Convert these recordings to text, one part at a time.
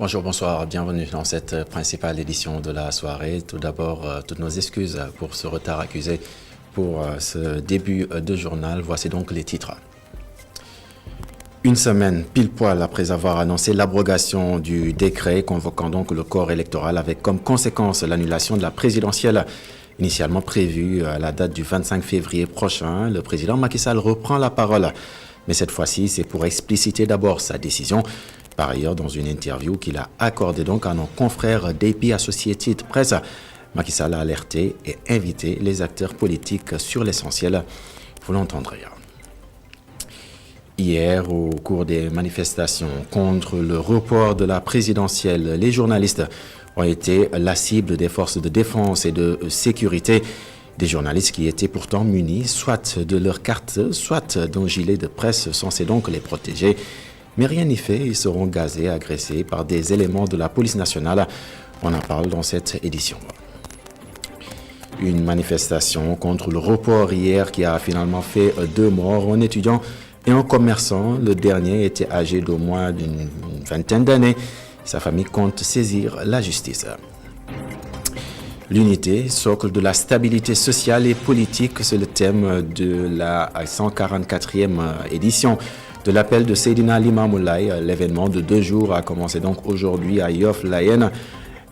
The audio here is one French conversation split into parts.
Bonjour, bonsoir, bienvenue dans cette principale édition de la soirée. Tout d'abord, toutes nos excuses pour ce retard accusé pour ce début de journal. Voici donc les titres. Une semaine pile poil après avoir annoncé l'abrogation du décret convoquant donc le corps électoral avec comme conséquence l'annulation de la présidentielle initialement prévue à la date du 25 février prochain, le président Macky Sall reprend la parole. Mais cette fois-ci, c'est pour expliciter d'abord sa décision. Par ailleurs, dans une interview qu'il a accordée donc à nos confrères d'AP Associated Press, Macky Sall a alerté et invité les acteurs politiques sur l'essentiel. Vous l'entendrez. Hier, au cours des manifestations contre le report de la présidentielle, les journalistes ont été la cible des forces de défense et de sécurité. Des journalistes qui étaient pourtant munis soit de leur carte, soit d'un gilet de presse censé donc les protéger. Mais rien n'y fait, ils seront gazés, agressés par des éléments de la police nationale. On en parle dans cette édition. Une manifestation contre le report hier qui a finalement fait 2 morts, un étudiant et un commerçant. Le dernier était âgé d'au moins d'une vingtaine d'années. Sa famille compte saisir la justice. L'unité, socle de la stabilité sociale et politique, c'est le thème de la 144e édition de l'appel de Seydina Limamou Laye. L'événement de 2 jours a commencé donc aujourd'hui à Yoff Layène.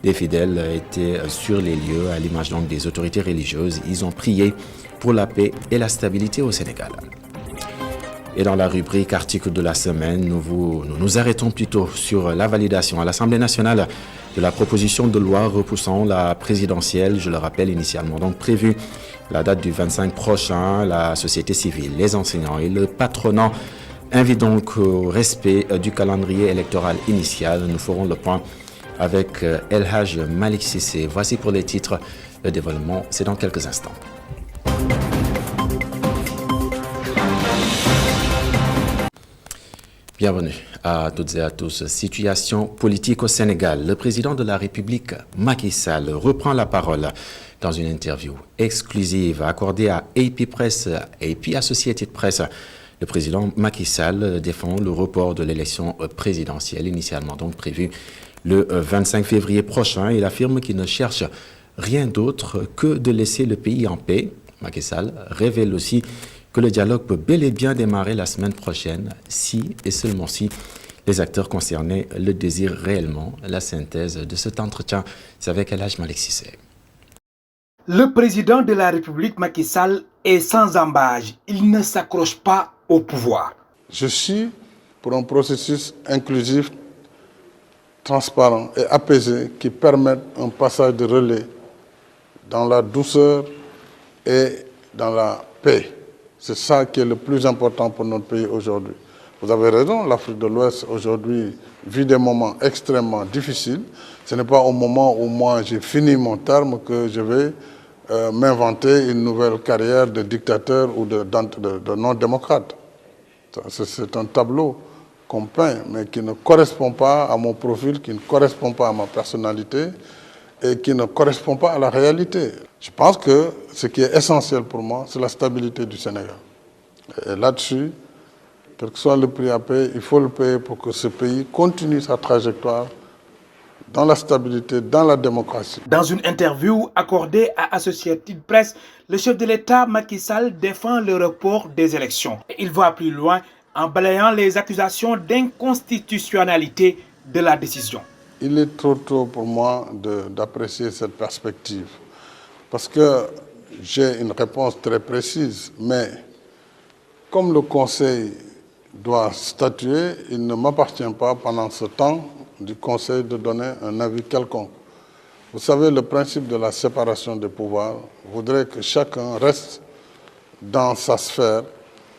Des fidèles étaient sur les lieux à l'image donc des autorités religieuses. Ils ont prié pour la paix et la stabilité au Sénégal. Et dans la rubrique article de la semaine, nous nous arrêtons plutôt sur la validation à l'Assemblée nationale de la proposition de loi repoussant la présidentielle, je le rappelle initialement donc prévue la date du 25 prochain. La société civile, les enseignants et le patronat invitent donc au respect du calendrier électoral initial. Nous ferons le point avec El Hadj Malick Cissé. Voici pour les titres. Le développement, c'est dans quelques instants. Bienvenue à toutes et à tous. Situation politique au Sénégal. Le président de la République, Macky Sall, reprend la parole dans une interview exclusive accordée à AP Press, AP Associated Press. Le président Macky Sall défend le report de l'élection présidentielle initialement donc prévue le 25 février prochain. Il affirme qu'il ne cherche rien d'autre que de laisser le pays en paix. Macky Sall révèle aussi que le dialogue peut bel et bien démarrer la semaine prochaine si et seulement si les acteurs concernés le désirent réellement. La synthèse de cet entretien, c'est avec El Hadj Malick Cissé. Le président de la République, Macky Sall, est sans ambages. Il ne s'accroche pas au pouvoir. Je suis pour un processus inclusif, transparent et apaisé qui permette un passage de relais dans la douceur et dans la paix. C'est ça qui est le plus important pour notre pays aujourd'hui. Vous avez raison, l'Afrique de l'Ouest aujourd'hui vit des moments extrêmement difficiles. Ce n'est pas au moment où moi j'ai fini mon terme que je vais m'inventer une nouvelle carrière de dictateur ou de non-démocrate. C'est un tableau qu'on peint, mais qui ne correspond pas à mon profil, qui ne correspond pas à ma personnalité et qui ne correspond pas à la réalité. Je pense que ce qui est essentiel pour moi, c'est la stabilité du Sénégal. Et là-dessus, quel que soit le prix à payer, il faut le payer pour que ce pays continue sa trajectoire dans la stabilité, dans la démocratie. Dans une interview accordée à Associated Press, le chef de l'État, Macky Sall, défend le report des élections. Et il va plus loin en balayant les accusations d'inconstitutionnalité de la décision. Il est trop tôt pour moi d'apprécier cette perspective parce que j'ai une réponse très précise, mais comme le Conseil doit statuer, il ne m'appartient pas pendant ce temps du Conseil de donner un avis quelconque. Vous savez, le principe de la séparation des pouvoirs voudrait que chacun reste dans sa sphère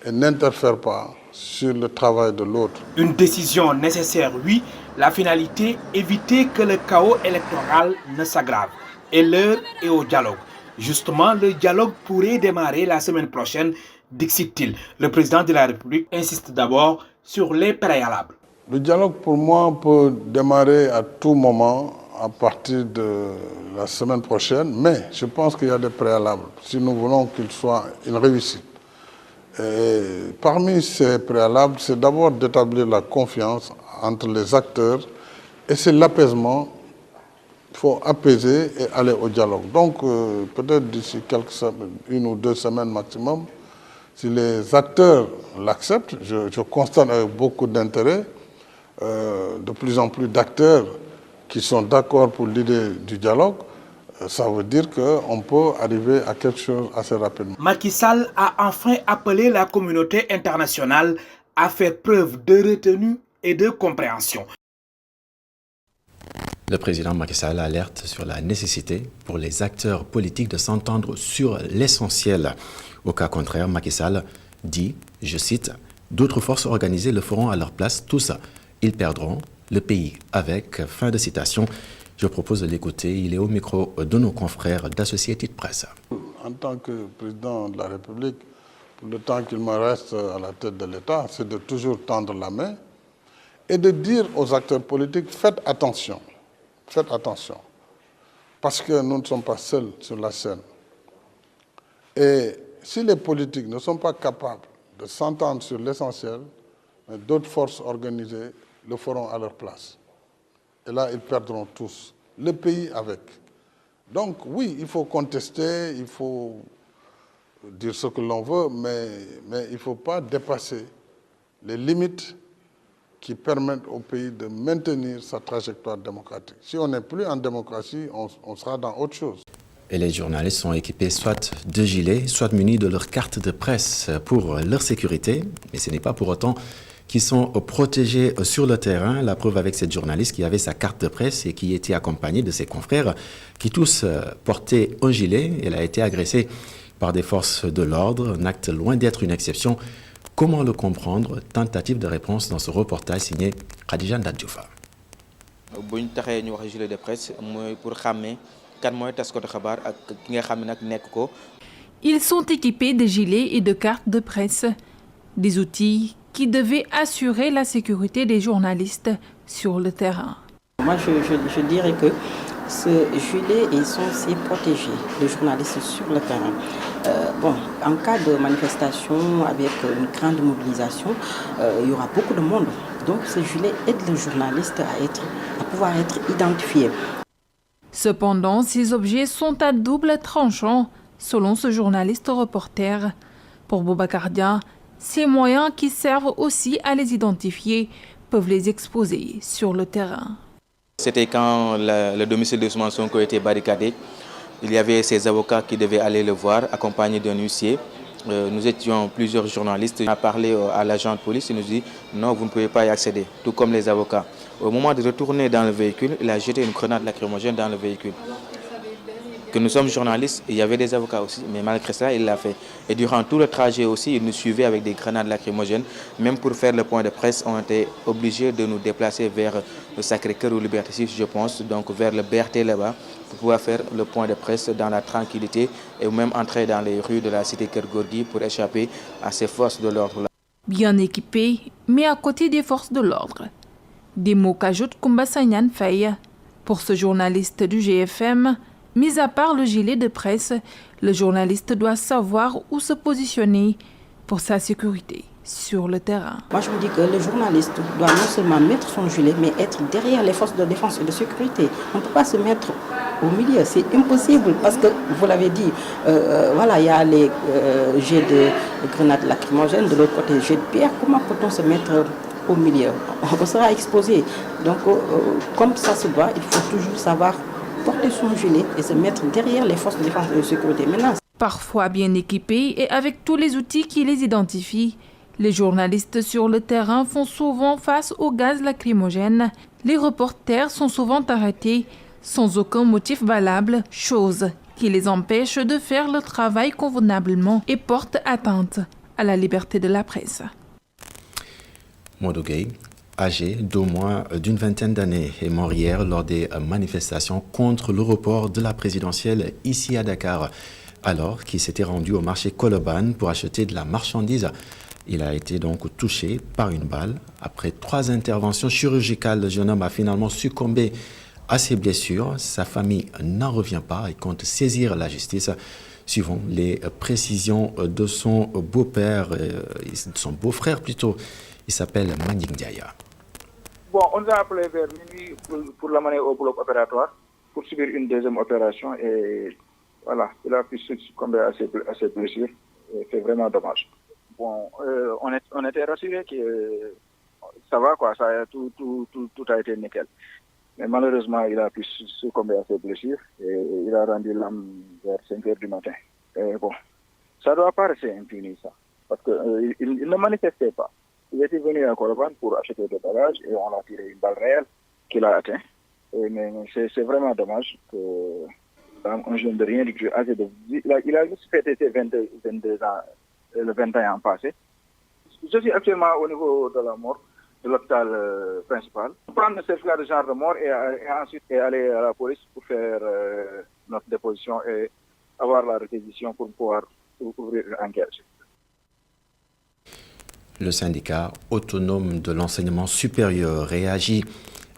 et n'interfère pas sur le travail de l'autre. Une décision nécessaire, oui. La finalité, éviter que le chaos électoral ne s'aggrave. Et l'heure est au dialogue. Justement, le dialogue pourrait démarrer la semaine prochaine, dixit-il. Le président de la République insiste d'abord sur les préalables. Le dialogue, pour moi, peut démarrer à tout moment à partir de la semaine prochaine, mais je pense qu'il y a des préalables si nous voulons qu'il soit une réussite. Et parmi ces préalables, c'est d'abord d'établir la confiance entre les acteurs Et c'est l'apaisement. Il faut apaiser et aller au dialogue. Donc, peut-être d'ici une ou 2 semaines maximum, si les acteurs l'acceptent, je constate avec beaucoup d'intérêt, de plus en plus d'acteurs qui sont d'accord pour l'idée du dialogue, ça veut dire qu'on peut arriver à quelque chose assez rapidement. Macky Sall a enfin appelé la communauté internationale à faire preuve de retenue et de compréhension. Le président Macky Sall alerte sur la nécessité pour les acteurs politiques de s'entendre sur l'essentiel. Au cas contraire, Macky Sall dit, je cite, « D'autres forces organisées le feront à leur place, tous, ils perdront le pays avec ». Fin de citation. Je propose de l'écouter. Il est au micro de nos confrères d'Associated Press. En tant que président de la République, pour le temps qu'il me reste à la tête de l'État, c'est de toujours tendre la main et de dire aux acteurs politiques, faites attention. Faites attention, parce que nous ne sommes pas seuls sur la scène. Et si les politiques ne sont pas capables de s'entendre sur l'essentiel, d'autres forces organisées le feront à leur place. Et là, ils perdront tous, le pays avec. Donc oui, il faut contester, il faut dire ce que l'on veut, mais il ne faut pas dépasser les limites qui permettent au pays de maintenir sa trajectoire démocratique. Si on n'est plus en démocratie, on sera dans autre chose. Et les journalistes sont équipés soit de gilets, soit munis de leur carte de presse pour leur sécurité. Mais ce n'est pas pour autant qu'ils sont protégés sur le terrain. La preuve avec cette journaliste qui avait sa carte de presse et qui était accompagnée de ses confrères qui tous portaient un gilet. Elle a été agressée par des forces de l'ordre, un acte loin d'être une exception. Comment le comprendre? Tentative de réponse dans ce reportage signé Khadija Ndadjoufa. Ils sont équipés de gilets et de cartes de presse, des outils qui devaient assurer la sécurité des journalistes sur le terrain. Moi, je dirais que ce gilet est censé protéger les journalistes sur le terrain. En cas de manifestation avec une grande mobilisation, il y aura beaucoup de monde. Donc ce gilet aide le journaliste à pouvoir être identifié. Cependant, ces objets sont à double tranchant, selon ce journaliste reporter. Pour Boubacar Dia, ces moyens qui servent aussi à les identifier peuvent les exposer sur le terrain. C'était quand le domicile de Ousmane Sonko a été barricadé. Il y avait ses avocats qui devaient aller le voir, accompagnés d'un huissier. Nous étions plusieurs journalistes. On a parlé à l'agent de police, il nous dit non, vous ne pouvez pas y accéder, tout comme les avocats. Au moment de retourner dans le véhicule, il a jeté une grenade lacrymogène dans le véhicule. Que nous sommes journalistes, il y avait des avocats aussi, mais malgré ça, il l'a fait. Et durant tout le trajet aussi, il nous suivait avec des grenades lacrymogènes. Même pour faire le point de presse, on était obligés de nous déplacer vers le Sacré-Cœur ou Liberté 6, je pense, donc vers le BRT là-bas, pour pouvoir faire le point de presse dans la tranquillité et même entrer dans les rues de la cité Kergorgui pour échapper à ces forces de l'ordre. Bien équipés, mais à côté des forces de l'ordre. Des mots qu'ajoute Koumba Sagnan Faye. Pour ce journaliste du GFM, mis à part le gilet de presse, le journaliste doit savoir où se positionner pour sa sécurité sur le terrain. Moi, je me dis que le journaliste doit non seulement mettre son gilet, mais être derrière les forces de défense et de sécurité. On ne peut pas se mettre au milieu, c'est impossible parce que, vous l'avez dit, il y a les jets de grenades lacrymogènes, de l'autre côté, jets de pierre. Comment peut-on se mettre au milieu? On sera exposé. Donc, comme ça se doit, il faut toujours savoir porter son gilet et se mettre derrière les forces de défense et de sécurité. Maintenant, parfois bien équipés et avec tous les outils qui les identifient, les journalistes sur le terrain font souvent face au gaz lacrymogène. Les reporters sont souvent arrêtés sans aucun motif valable, chose qui les empêche de faire leur travail convenablement et porte atteinte à la liberté de la presse. Modou Gueye, âgé d'au moins d'une vingtaine d'années, est mort hier lors des manifestations contre le report de la présidentielle ici à Dakar. Alors qu'il s'était rendu au marché Colobane pour acheter de la marchandise, il a été donc touché par une balle. Après 3 interventions chirurgicales, le jeune homme a finalement succombé à ses blessures. Sa famille n'en revient pas et compte saisir la justice. Suivant les précisions de son beau-père, son beau-frère plutôt, il s'appelle Manding Diaya. Bon, on nous a appelé vers minuit pour l'amener au bloc opératoire pour subir une deuxième opération et voilà, il a pu succomber à ses blessures. C'est vraiment dommage. Bon, on était rassurés que ça va quoi, tout a été nickel. Mais malheureusement, il a pu succomber à ses blessures et il a rendu l'âme vers 5 heures du matin. Et bon, ça ne doit pas rester impuni ça, parce qu'il ne manifestait pas. Il était venu à Colobane pour acheter des bagages et on a tiré une balle réelle qu'il a atteint. Mais c'est vraiment dommage qu'un jeune de rien du tout, il a juste fêté ses 22 ans, le 21 passé. Je suis actuellement au niveau de la mort de l'hôpital principal. Prendre le certificat de genre de mort et ensuite aller à la police pour faire notre déposition et avoir la réquisition pour pouvoir ouvrir une enquête. Le syndicat autonome de l'enseignement supérieur réagit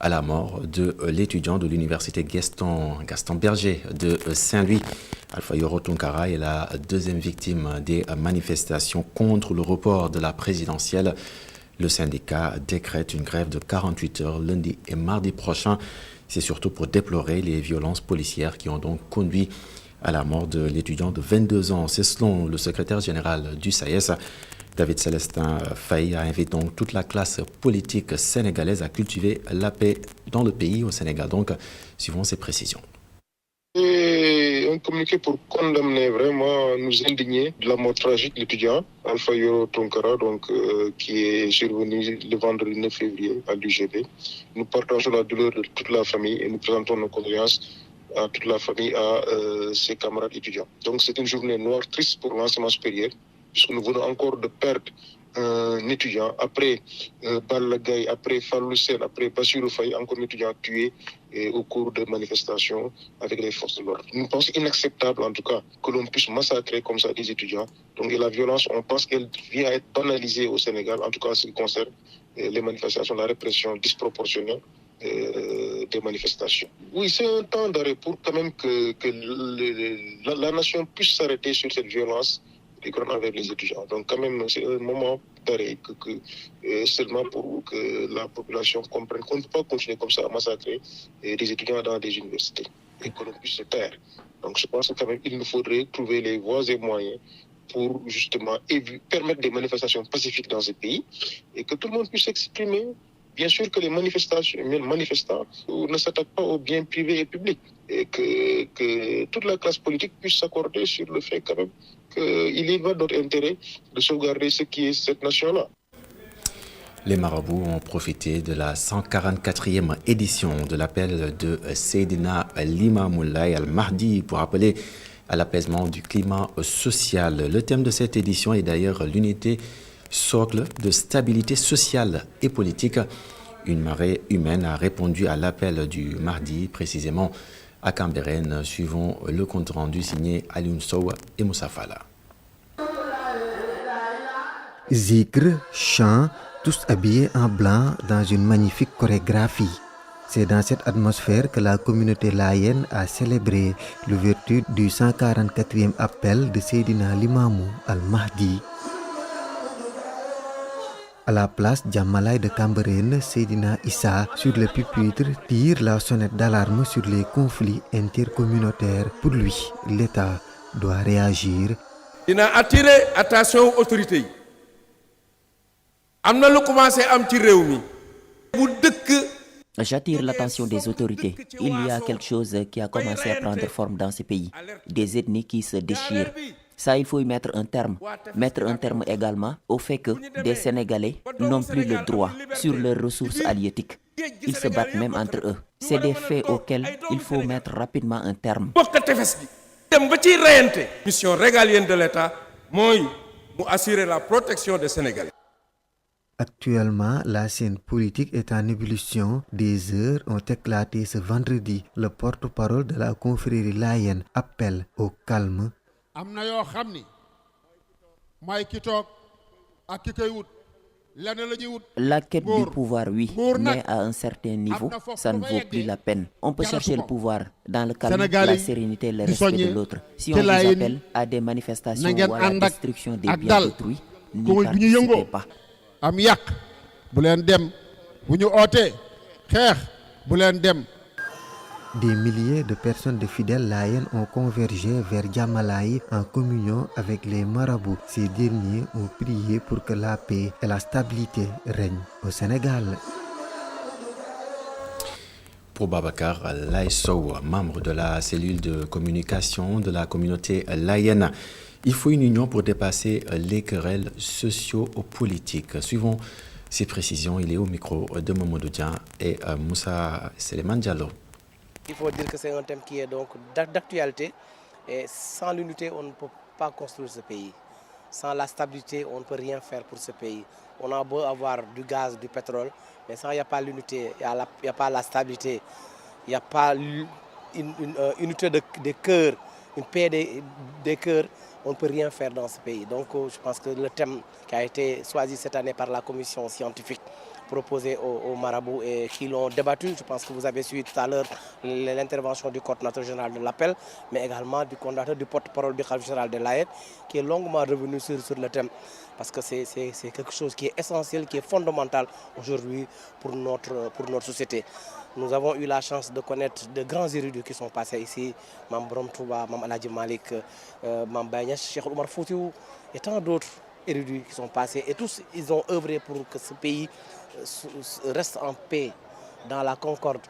à la mort de l'étudiant de l'université Gaston Berger de Saint-Louis. Alpha Yoro Tunkara est la deuxième victime des manifestations contre le report de la présidentielle. Le syndicat décrète une grève de 48 heures lundi et mardi prochain. C'est surtout pour déplorer les violences policières qui ont donc conduit à la mort de l'étudiant de 22 ans. C'est selon le secrétaire général du SAES. David Célestin Faye a invité donc toute la classe politique sénégalaise à cultiver la paix dans le pays, au Sénégal. Donc, suivons ces précisions. Et un communiqué pour condamner, vraiment nous indigner de la mort tragique de l'étudiant Alpha Yoro Tunkara, qui est survenu le vendredi 9 février à l'UGB. Nous partageons la douleur de toute la famille et nous présentons nos condoléances à toute la famille, à ses camarades étudiants. Donc c'est une journée noire, triste pour l'enseignement supérieur, puisque nous venons encore de perdre un étudiant, après Balla Gaye, après Fallou Sène, après Bassirou Faye, encore un étudiant tué au cours de manifestations avec les forces de l'ordre. Nous pensons inacceptable, en tout cas, que l'on puisse massacrer comme ça des étudiants. Donc et la violence, on pense qu'elle vient à être banalisée au Sénégal, en tout cas en ce qui concerne les manifestations, la répression disproportionnée des manifestations. Oui, c'est un temps d'arrêt pour quand même que la nation puisse s'arrêter sur cette violence avec les étudiants. Donc quand même, c'est un moment d'arrêt seulement pour que la population comprenne qu'on ne peut pas continuer comme ça à massacrer des étudiants dans des universités et que l'on puisse se taire. Donc je pense que quand même il nous faudrait trouver les voies et moyens pour justement permettre des manifestations pacifiques dans ce pays et que tout le monde puisse s'exprimer. Bien sûr que les manifestants ne s'attaquent pas aux biens privés et publics et que toute la classe politique puisse s'accorder sur le fait quand même qu'il y va de notre intérêt de sauvegarder ce qui est cette nation-là. Les marabouts ont profité de la 144e édition de l'appel de Seydina Limamou Laye Al-Mahdi pour appeler à l'apaisement du climat social. Le thème de cette édition est d'ailleurs l'unité socle de stabilité sociale et politique. Une marée humaine a répondu à l'appel du mardi, précisément à Cambérène. Suivons le compte rendu signé Alioune Sow et Moussa Falla. Zikr, chant, tous habillés en blanc dans une magnifique chorégraphie. C'est dans cette atmosphère que la communauté layène a célébré l'ouverture du 144e appel de Seydina Limamou Al-Mahdi. À la place Djamalay de Cambérène, Seydina Issa, sur le pupitre, tire la sonnette d'alarme sur les conflits intercommunautaires. Pour lui, l'État doit réagir. Il a attiré attention aux autorités. J'attire l'attention des autorités. Il y a quelque chose qui a commencé à prendre forme dans ce pays. Des ethnies qui se déchirent. Ça, il faut y mettre un terme. Mettre un terme également au fait que des Sénégalais n'ont plus le droit sur leurs ressources halieutiques. Ils se battent même entre eux. C'est des faits auxquels il faut mettre rapidement un terme. Mission régalienne de l'État, moi, pour assurer la protection des Sénégalais. Actuellement, la scène politique est en ébullition. Des heures ont éclaté ce vendredi. Le porte-parole de la confrérie layène appelle au calme. La quête du pouvoir, oui, mais à un certain niveau, ça ne vaut plus la peine. On peut chercher le pouvoir dans le calme, la sérénité et le respect de l'autre. Si on vous appelle à des manifestations ou à la destruction des biens d'autrui, n'y participez pas. Des milliers de personnes de fidèles Layènes ont convergé vers Djamalaï en communion avec les marabouts. Ces derniers ont prié pour que la paix et la stabilité règnent au Sénégal. Pour Babacar Laïsow, membre de la cellule de communication de la communauté layène, il faut une union pour dépasser les querelles socio-politiques. Suivant ces précisions, il est au micro de Mamadou Dia et Moussa Seleman Diallo. Il faut dire que c'est un thème qui est donc d'actualité et sans l'unité, on ne peut pas construire ce pays. Sans la stabilité, on ne peut rien faire pour ce pays. On a beau avoir du gaz, du pétrole, mais sans il n'y a pas l'unité, il n'y a pas la stabilité, il n'y a pas une unité des cœurs, une paix des cœurs, on ne peut rien faire dans ce pays. Donc je pense que le thème qui a été choisi cette année par la commission scientifique proposé aux marabouts et qui l'ont débattu. Je pense que vous avez suivi tout à l'heure l'intervention du coordinateur général de l'appel, mais également du coordinateur du porte-parole du khalife général de Layène, qui est longuement revenu sur le thème. Parce que c'est quelque chose qui est essentiel, qui est fondamental aujourd'hui pour notre société. Nous avons eu la chance de connaître de grands érudits qui sont passés ici, Mme Brom Touba, Mme Aladji Malik, Mme Baynes, Cheikh Oumar Foutiou et tant d'autres érudits qui sont passés. Et tous, ils ont œuvré pour que ce pays reste en paix, dans la concorde.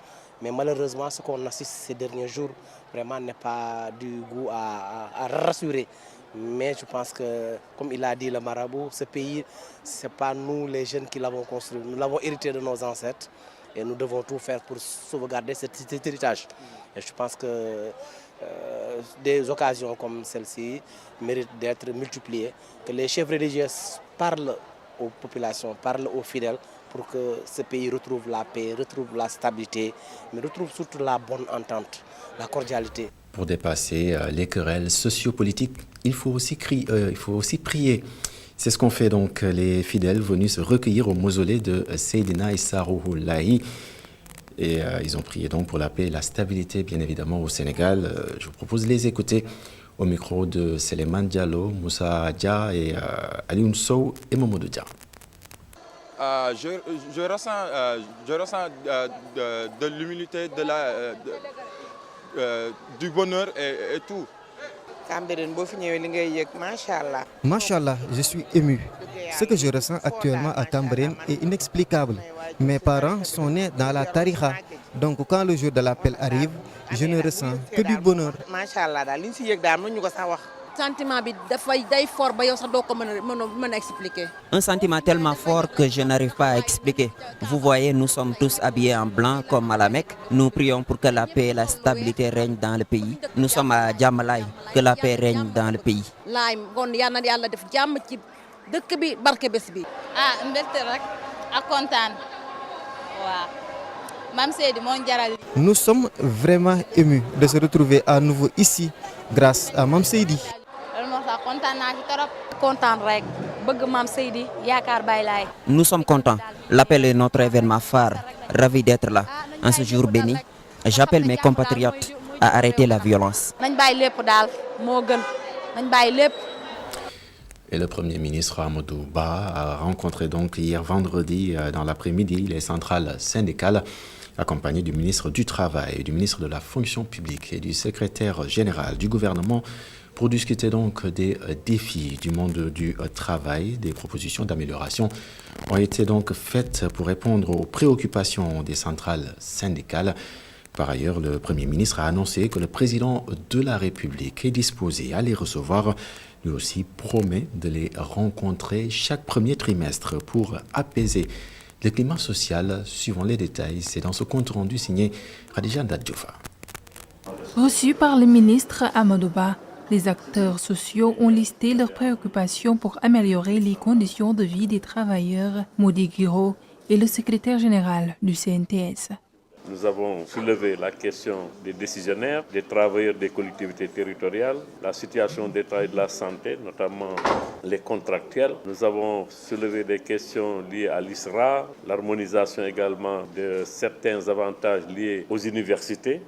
Mais malheureusement, ce qu'on assiste ces derniers jours, vraiment n'est pas du goût à rassurer. Mais je pense que, comme il a dit le marabout, ce pays, ce n'est pas nous les jeunes qui l'avons construit. Nous l'avons hérité de nos ancêtres et nous devons tout faire pour sauvegarder cet héritage. Et je pense que des occasions comme celle-ci méritent d'être multipliées, que les chefs religieux parlent aux populations, parlent aux fidèles pour que ce pays retrouve la paix, retrouve la stabilité, mais retrouve surtout la bonne entente, la cordialité. Pour dépasser les querelles sociopolitiques, il faut aussi prier. C'est ce qu'ont fait donc les fidèles venus se recueillir au mausolée de Seydina Issa Rouhou Lahi. Et ils ont prié donc pour la paix et la stabilité, bien évidemment, au Sénégal. Je vous propose de les écouter au micro de Seleman Diallo, Moussa Dia et Alioune Sow et Mamadou Dia. Je ressens de l'humilité, du bonheur et tout. Machallah, je suis ému. Ce que je ressens actuellement à Cambérène est inexplicable. Mes parents sont nés dans la tariqa. Donc quand le jour de l'appel arrive, je ne ressens que du bonheur. Un sentiment tellement fort que je n'arrive pas à expliquer. Vous voyez, nous sommes tous habillés en blanc comme à la Mecque. Nous prions pour que la paix et la stabilité règnent dans le pays. Nous sommes à Djamalaï, que la paix règne dans le pays. Nous sommes vraiment émus de se retrouver à nouveau ici grâce à Mam Seydi. Nous sommes contents. L'appel est notre événement phare. Ravi d'être là. En ce jour béni, j'appelle mes compatriotes à arrêter la violence. Et le Premier ministre Amadou Ba a rencontré donc hier vendredi dans l'après-midi les centrales syndicales, accompagné du ministre du Travail, du ministre de la Fonction publique et du secrétaire général du gouvernement pour discuter donc des défis du monde du travail. Des propositions d'amélioration ont été donc faites pour répondre aux préoccupations des centrales syndicales. Par ailleurs, le Premier ministre a annoncé que le président de la République est disposé à les recevoir. Lui aussi promet de les rencontrer chaque premier trimestre pour apaiser le climat social. Suivant les détails, c'est dans ce compte rendu signé Khadija Ndadjoufa. Reçu par le ministre Amadou Ba, les acteurs sociaux ont listé leurs préoccupations pour améliorer les conditions de vie des travailleurs. Modi Guiro est le secrétaire général du CNTS. Nous avons soulevé la question des décisionnaires, des travailleurs des collectivités territoriales, la situation des travailleurs de la santé, notamment les contractuels. Nous avons soulevé des questions liées à l'ISRA, l'harmonisation également de certains avantages liés aux universités,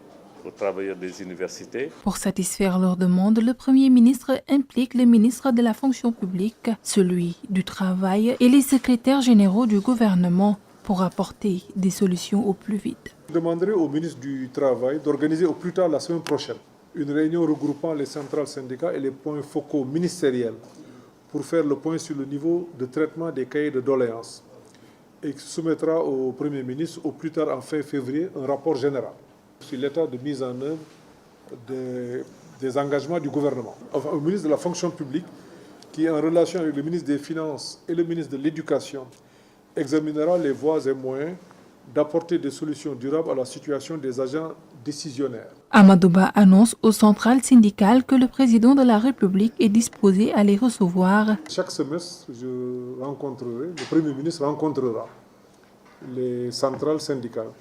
aux travailleurs des universités. Pour satisfaire leurs demandes, le Premier ministre implique le ministre de la Fonction publique, celui du Travail et les secrétaires généraux du gouvernement pour apporter des solutions au plus vite. Je demanderai au ministre du Travail d'organiser au plus tard la semaine prochaine une réunion regroupant les centrales syndicats et les points focaux ministériels pour faire le point sur le niveau de traitement des cahiers de doléances et qui soumettra au Premier ministre au plus tard en fin février un rapport général sur l'état de mise en œuvre des engagements du gouvernement. Enfin, au ministre de la fonction publique qui, en relation avec le ministre des Finances et le ministre de l'Éducation, examinera les voies et moyens d'apporter des solutions durables à la situation des agents décisionnaires. Amadouba annonce aux centrales syndicales que le président de la République est disposé à les recevoir. Chaque semestre, le Premier ministre rencontrera les centrales syndicales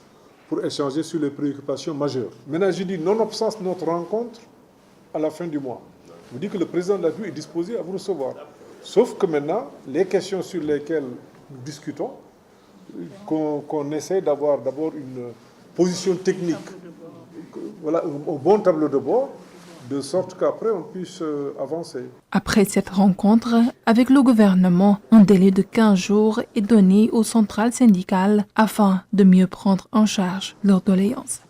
pour échanger sur les préoccupations majeures. Maintenant, je dis, nonobstant notre rencontre, à la fin du mois, je vous dis que le président de la République est disposé à vous recevoir. Sauf que maintenant, les questions sur lesquelles nous discutons, qu'on essaie d'avoir d'abord une position technique, voilà, un bon tableau de bord, de sorte qu'après on puisse avancer. Après cette rencontre avec le gouvernement, un délai de 15 jours est donné aux centrales syndicales afin de mieux prendre en charge leurs doléances.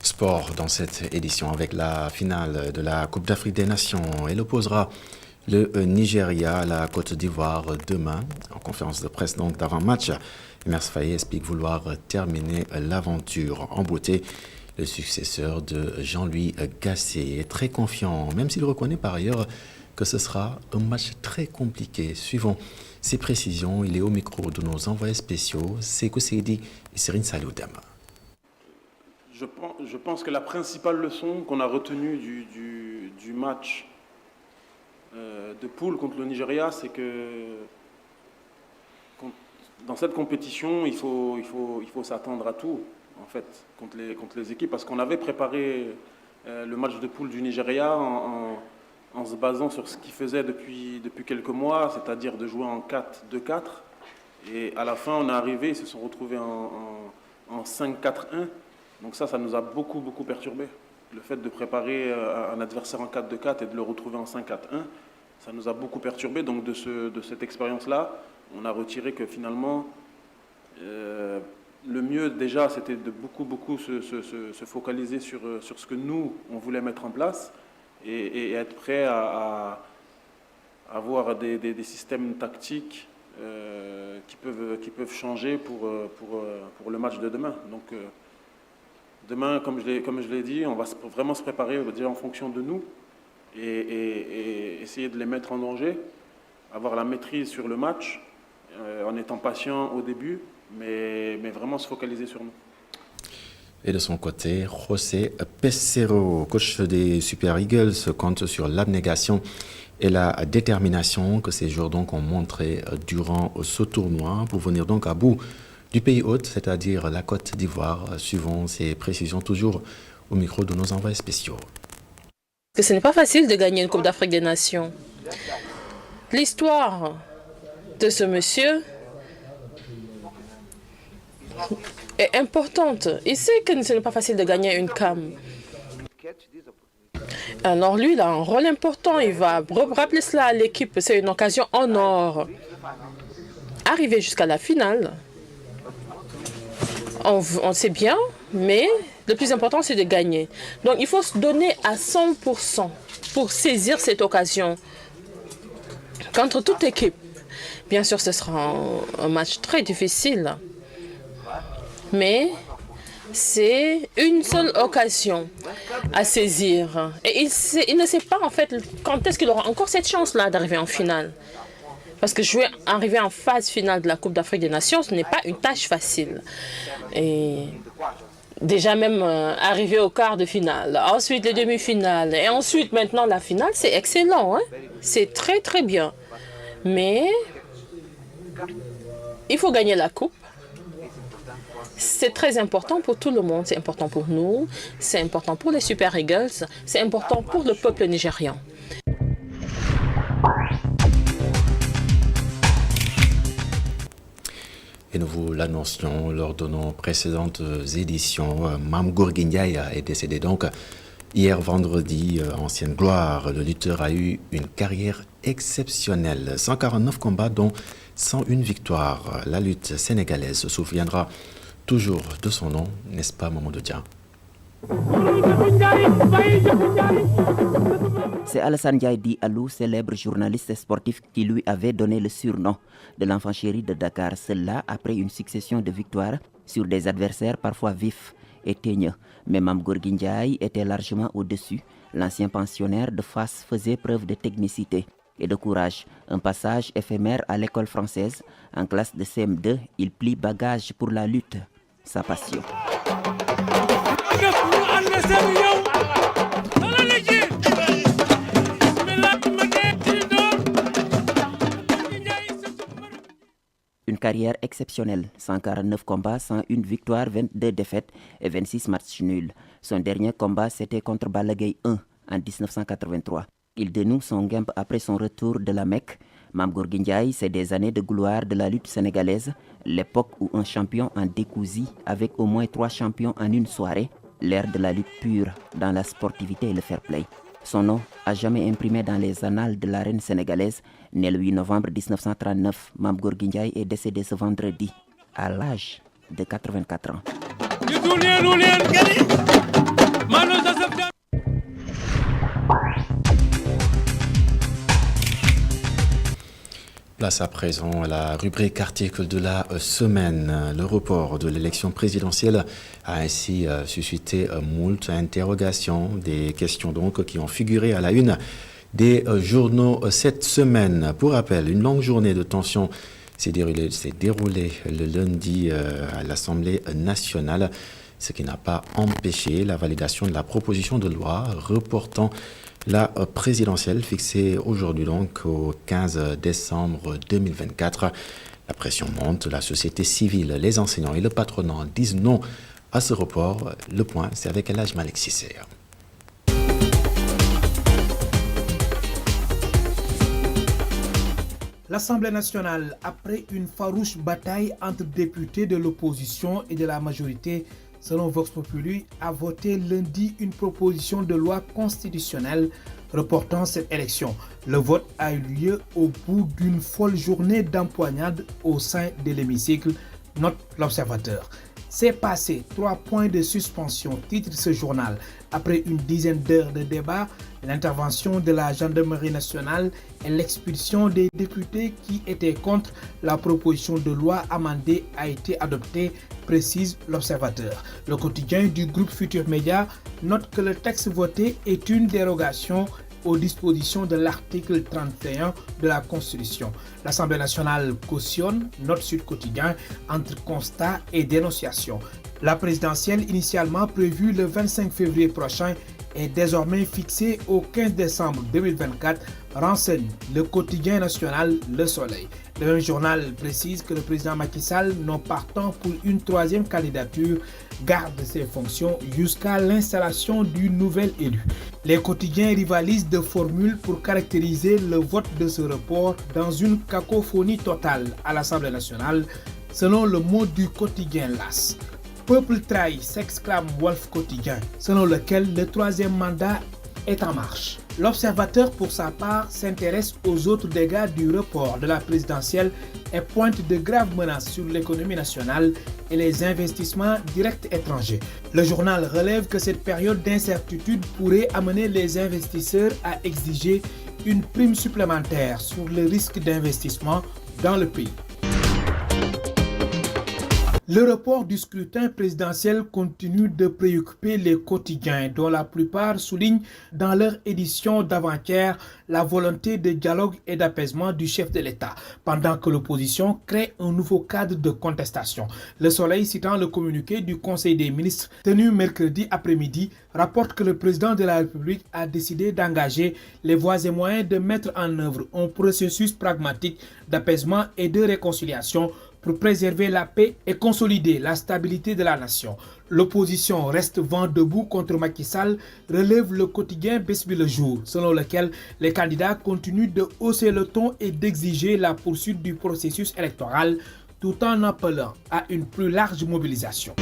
Sport dans cette édition avec la finale de la Coupe d'Afrique des Nations. Elle opposera le Nigeria à la Côte d'Ivoire demain. En conférence de presse donc d'avant-match, Mers Faye explique vouloir terminer l'aventure en beauté. Le successeur de Jean-Louis Gasset est très confiant, même s'il reconnaît par ailleurs que ce sera un match très compliqué. Suivant ces précisions, il est au micro de nos envoyés spéciaux, Sekou Seydi et Serine Saloudem. Je pense que la principale leçon qu'on a retenue du match de poule contre le Nigeria, c'est que dans cette compétition, il faut s'attendre à tout, en fait, contre les équipes, parce qu'on avait préparé le match de poule du Nigeria en se basant sur ce qu'ils faisaient depuis quelques mois, c'est-à-dire de jouer en 4-2-4. Et à la fin, on est arrivé, ils se sont retrouvés en 5-4-1. Donc ça nous a beaucoup perturbé. Le fait de préparer un adversaire en 4-2-4 et de le retrouver en 5-4-1, ça nous a beaucoup perturbé. Donc de cette expérience-là, on a retiré que finalement, le mieux déjà, c'était de beaucoup se focaliser sur ce que nous, on voulait mettre en place et être prêt à avoir des systèmes tactiques qui peuvent changer pour le match de demain. Donc demain, comme je l'ai dit, on va vraiment se préparer déjà en fonction de nous et essayer de les mettre en danger, avoir la maîtrise sur le match en étant patient au début, mais vraiment se focaliser sur nous. Et de son côté, José Peseiro, coach des Super Eagles, compte sur l'abnégation et la détermination que ces joueurs donc ont montré durant ce tournoi pour venir donc à bout du pays hôte, c'est-à-dire la Côte d'Ivoire, suivant ces précisions toujours au micro de nos envoyés spéciaux. Ce n'est pas facile de gagner une Coupe d'Afrique des Nations. L'histoire de ce monsieur est importante. Il sait que ce n'est pas facile de gagner une CAN. Alors lui, il a un rôle important. Il va rappeler cela à l'équipe. C'est une occasion en or. Arriver jusqu'à la finale, on sait bien, mais le plus important, c'est de gagner. Donc, il faut se donner à 100% pour saisir cette occasion contre toute équipe. Bien sûr, ce sera un match très difficile, mais c'est une seule occasion à saisir. Et il ne sait pas, en fait, quand est-ce qu'il aura encore cette chance-là d'arriver en finale. Parce que arriver en phase finale de la Coupe d'Afrique des Nations, ce n'est pas une tâche facile. Et déjà même arriver au quart de finale, ensuite les demi-finales, et ensuite maintenant la finale, c'est excellent. Hein? C'est très très bien. Mais il faut gagner la Coupe. C'est très important pour tout le monde. C'est important pour nous, c'est important pour les Super Eagles, c'est important pour le peuple nigérian. Et nous vous l'annoncions lors de nos précédentes éditions. Mame Gorgui Ndiaye est décédé donc hier vendredi, ancienne gloire. Le lutteur a eu une carrière exceptionnelle. 149 combats dont 101 victoires. La lutte sénégalaise se souviendra toujours de son nom, n'est-ce pas Mamadou Dia? C'est Alassane Ndiaye dit Alou, célèbre journaliste sportif, qui lui avait donné le surnom de l'enfant chéri de Dakar. Cela après une succession de victoires sur des adversaires parfois vifs et teigneux. Mais Mame Gorgui Ndiaye était largement au-dessus. L'ancien pensionnaire de Fass faisait preuve de technicité et de courage. Un passage éphémère à l'école française. En classe de CM2, il plie bagage pour la lutte, sa passion. Une carrière exceptionnelle, 149 combats, 101 victoires, 22 défaites et 26 matchs nuls. Son dernier combat, c'était contre Balla Gaye 1 en 1983. Il dénoue son gain après son retour de la Mecque. Mame Gorgui Ndiaye, c'est des années de gloire de la lutte sénégalaise, l'époque où un champion en décousit avec au moins 3 champions en une soirée, l'ère de la lutte pure dans la sportivité et le fair play. Son nom a jamais imprimé dans les annales de l'arène sénégalaise. Né le 8 novembre 1939, Mame Gorgui Ndiaye est décédé ce vendredi à l'âge de 84 ans. Place à présent à la rubrique article de la semaine. Le report de l'élection présidentielle a ainsi suscité moult interrogations, des questions donc qui ont figuré à la une des journaux cette semaine. Pour rappel, une longue journée de tension s'est déroulée le lundi à l'Assemblée nationale, ce qui n'a pas empêché la validation de la proposition de loi reportant la présidentielle fixée aujourd'hui donc au 15 décembre 2024. La pression monte, la société civile, les enseignants et le patronat disent non à ce report. Le point, c'est avec El Hadj Malick Cissé. L'Assemblée nationale, après une farouche bataille entre députés de l'opposition et de la majorité, selon Vox Populi, a voté lundi une proposition de loi constitutionnelle reportant cette élection. Le vote a eu lieu au bout d'une folle journée d'empoignade au sein de l'hémicycle, note l'Observateur. C'est passé, 3 points de suspension, titre ce journal. Après une dizaine d'heures de débat, l'intervention de la gendarmerie nationale et l'expulsion des députés qui étaient contre la proposition de loi amendée a été adoptée, précise l'Observateur. Le quotidien du groupe Futur Média note que le texte voté est une dérogation aux dispositions de l'article 31 de la Constitution. L'Assemblée nationale cautionne, note Sud Quotidien, entre constat et dénonciation. La présidentielle initialement prévue le 25 février prochain est désormais fixée au 15 décembre 2024, renseigne le quotidien national Le Soleil. Le même journal précise que le président Macky Sall, non partant pour une 3e candidature, garde ses fonctions jusqu'à l'installation du nouvel élu. Les quotidiens rivalisent de formules pour caractériser le vote de ce report dans une cacophonie totale à l'Assemblée nationale, selon le mot du quotidien LAS. Peuple trahi, s'exclame Wolf Quotidien, selon lequel le 3e mandat est en marche. L'Observateur, pour sa part, s'intéresse aux autres dégâts du report de la présidentielle et pointe de graves menaces sur l'économie nationale et les investissements directs étrangers. Le journal relève que cette période d'incertitude pourrait amener les investisseurs à exiger une prime supplémentaire sur le risque d'investissement dans le pays. Le report du scrutin présidentiel continue de préoccuper les quotidiens, dont la plupart soulignent dans leur édition d'avant-hier la volonté de dialogue et d'apaisement du chef de l'État, pendant que l'opposition crée un nouveau cadre de contestation. Le Soleil, citant le communiqué du Conseil des ministres tenu mercredi après-midi, rapporte que le président de la République a décidé d'engager les voies et moyens de mettre en œuvre un processus pragmatique d'apaisement et de réconciliation pour préserver la paix et consolider la stabilité de la nation. L'opposition reste vent debout contre Macky Sall, relève le quotidien Besbi le Jour, selon lequel les candidats continuent de hausser le ton et d'exiger la poursuite du processus électoral tout en appelant à une plus large mobilisation.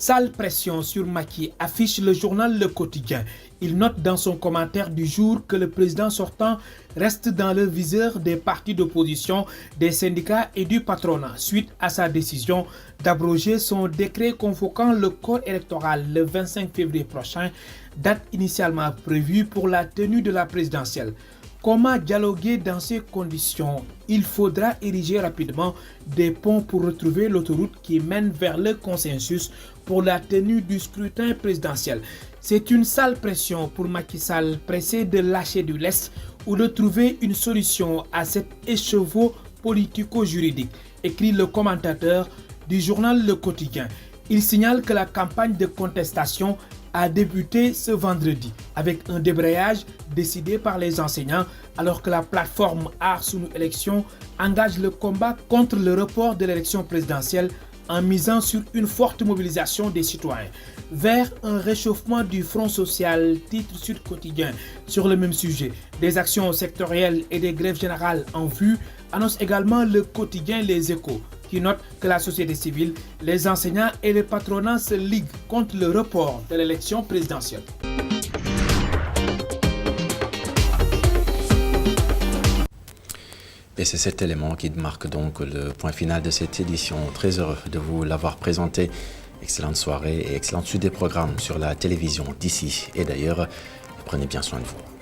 Sale pression sur Macky, affiche le journal Le Quotidien. Il note dans son commentaire du jour que le président sortant reste dans le viseur des partis d'opposition, des syndicats et du patronat suite à sa décision d'abroger son décret convoquant le corps électoral le 25 février prochain, date initialement prévue pour la tenue de la présidentielle. Comment dialoguer dans ces conditions? Il faudra ériger rapidement des ponts pour retrouver l'autoroute qui mène vers le consensus pour la tenue du scrutin présidentiel. C'est une sale pression pour Macky Sall, pressé de lâcher du lest ou de trouver une solution à cet écheveau politico-juridique, écrit le commentateur du journal Le Quotidien. Il signale que la campagne de contestation a débuté ce vendredi avec un débrayage décidé par les enseignants alors que la plateforme Aar Sunu Élection engage le combat contre le report de l'élection présidentielle en misant sur une forte mobilisation des citoyens. Vers un réchauffement du front social, titre Sud Quotidien sur le même sujet. Des actions sectorielles et des grèves générales en vue, annonce également le quotidien Les Échos, qui note que la société civile, les enseignants et les patronats se liguent contre le report de l'élection présidentielle. Et c'est cet élément qui marque donc le point final de cette édition. Très heureux de vous l'avoir présenté. Excellente soirée et excellente suite des programmes sur la télévision d'ici et d'ailleurs. Prenez bien soin de vous.